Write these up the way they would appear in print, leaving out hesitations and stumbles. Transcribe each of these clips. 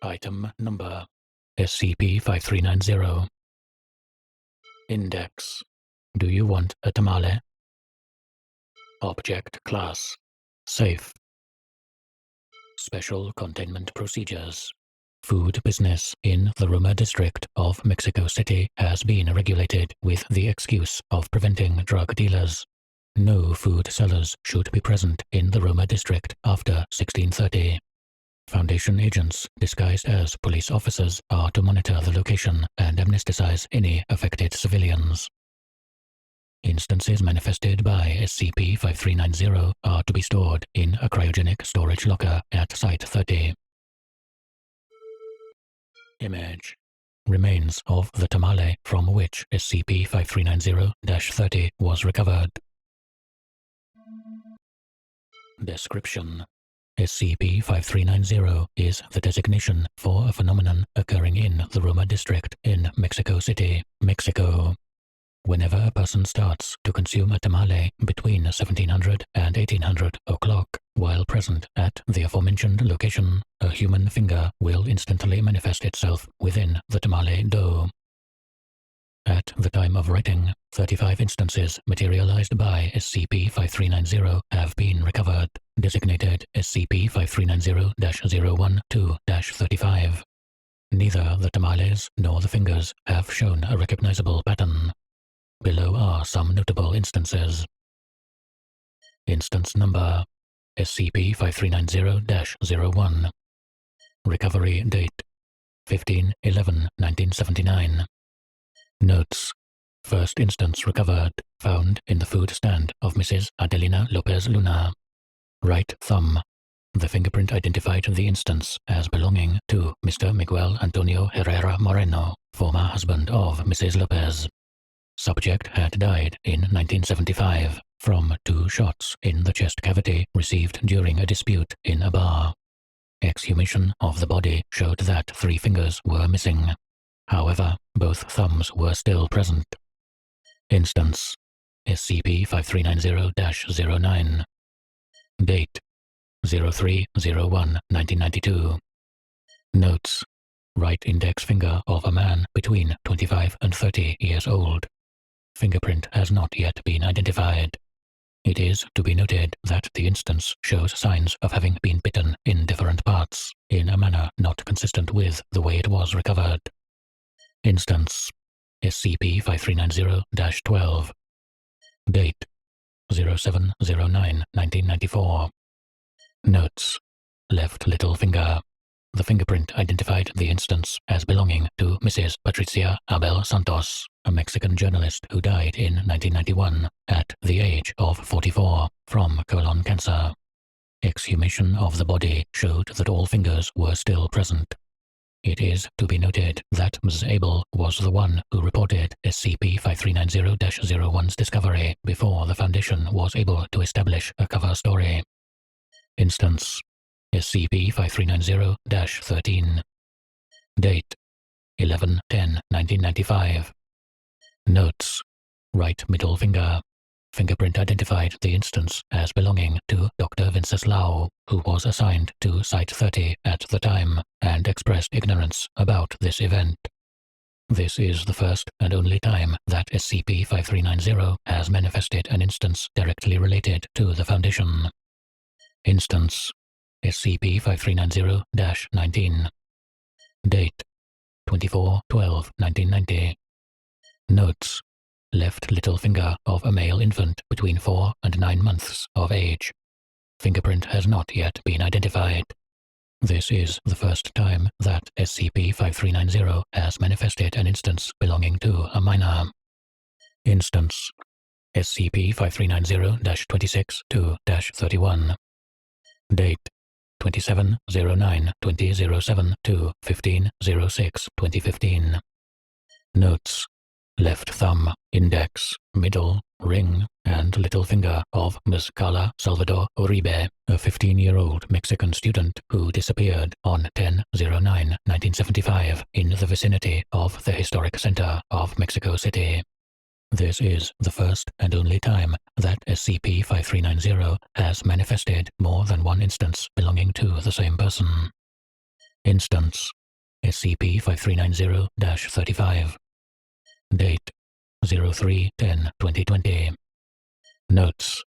Item Number SCP-5390. Index: Do you want a tamale? Object Class: Safe. Special Containment Procedures: Food business in the Roma district of Mexico City has been regulated with the excuse of preventing drug dealers. No food sellers should be present in the Roma district after 1630. Foundation agents disguised as police officers are to monitor the location and amnestize any affected civilians. Instances manifested by SCP-5390 are to be stored in a cryogenic storage locker at Site-30. Image: Remains of the tamale from which SCP-5390-30 was recovered. Description: SCP-5390 is the designation for a phenomenon occurring in the Roma district in Mexico City, Mexico. Whenever a person starts to consume a tamale between 1700 and 1800 o'clock while present at the aforementioned location, a human finger will instantly manifest itself within the tamale dough. At the time of writing, 35 instances materialized by SCP-5390 have been recovered, designated SCP-5390-01-2-35. Neither the tamales nor the fingers have shown a recognizable pattern. Below are some notable instances. Instance Number: SCP-5390-01. Recovery Date: 15/11/1979. Notes: First instance recovered, found in the food stand of Mrs. Adelina Lopez Luna. Right thumb. The fingerprint identified the instance as belonging to Mr. Miguel Antonio Herrera Moreno, former husband of Mrs. Lopez. Subject had died in 1975 from 2 shots in the chest cavity received during a dispute in a bar. Exhumation of the body showed that 3 fingers were missing. However, both thumbs were still present. Instance: SCP-5390-09. Date: 03/01/1992. Notes: Right index finger of a man between 25 and 30 years old. Fingerprint has not yet been identified. It is to be noted that the instance shows signs of having been bitten in different parts, in a manner not consistent with the way it was recovered. Instance: SCP-5390-12. Date: 07/09/1994. Notes: Left little finger. The fingerprint identified the instance as belonging to Mrs. Patricia Abel Santos, a Mexican journalist who died in 1991 at the age of 44 from colon cancer. Exhumation of the body showed that all fingers were still present. It is to be noted that Ms. Abel was the one who reported SCP-5390-01's discovery before the Foundation was able to establish a cover story. Instance: SCP-5390-13. Date: 11/10/1995. Notes: Right middle finger. Fingerprint identified the instance as belonging to Dr. Wenceslao, who was assigned to Site-30 at the time and expressed ignorance about this event. This is the first and only time that SCP-5390 has manifested an instance directly related to the Foundation. Instance: SCP-5390-19. Date: 24/12/1990. Notes: Left little finger of a male infant between 4 and 9 months of age. Fingerprint has not yet been identified. This is the first time that SCP-5390 has manifested an instance belonging to a minor. Instance: SCP-5390-26-2-31. Date: 27/09/2007 to 15/06/2015. Notes: Left thumb, index, middle, ring, and little finger of Ms. Carla Salvador Uribe, a 15-year-old Mexican student who disappeared on 10/09/1975 in the vicinity of the Historic Center of Mexico City. This is the first and only time that SCP-5390 has manifested more than one instance belonging to the same person. Instance SCP-5390-35. Date 03/10/2020. Notes: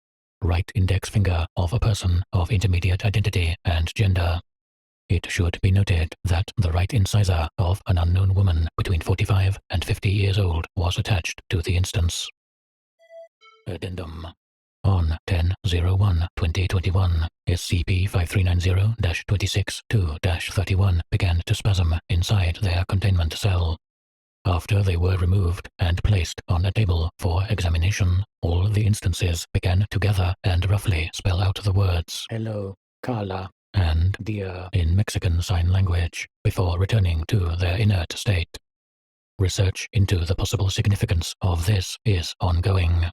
right index finger of a person of intermediate identity and gender. It should be noted that the right incisor of an unknown woman between 45 and 50 years old was attached to the instance. Addendum. On 10/01/2021, SCP-5390-26-2-31 began to spasm inside their containment cell. After they were removed and placed on a table for examination, all the instances began to gather and roughly spell out the words "Hello, Carla," and "Dear" in Mexican Sign Language before returning to their inert state. Research into the possible significance of this is ongoing.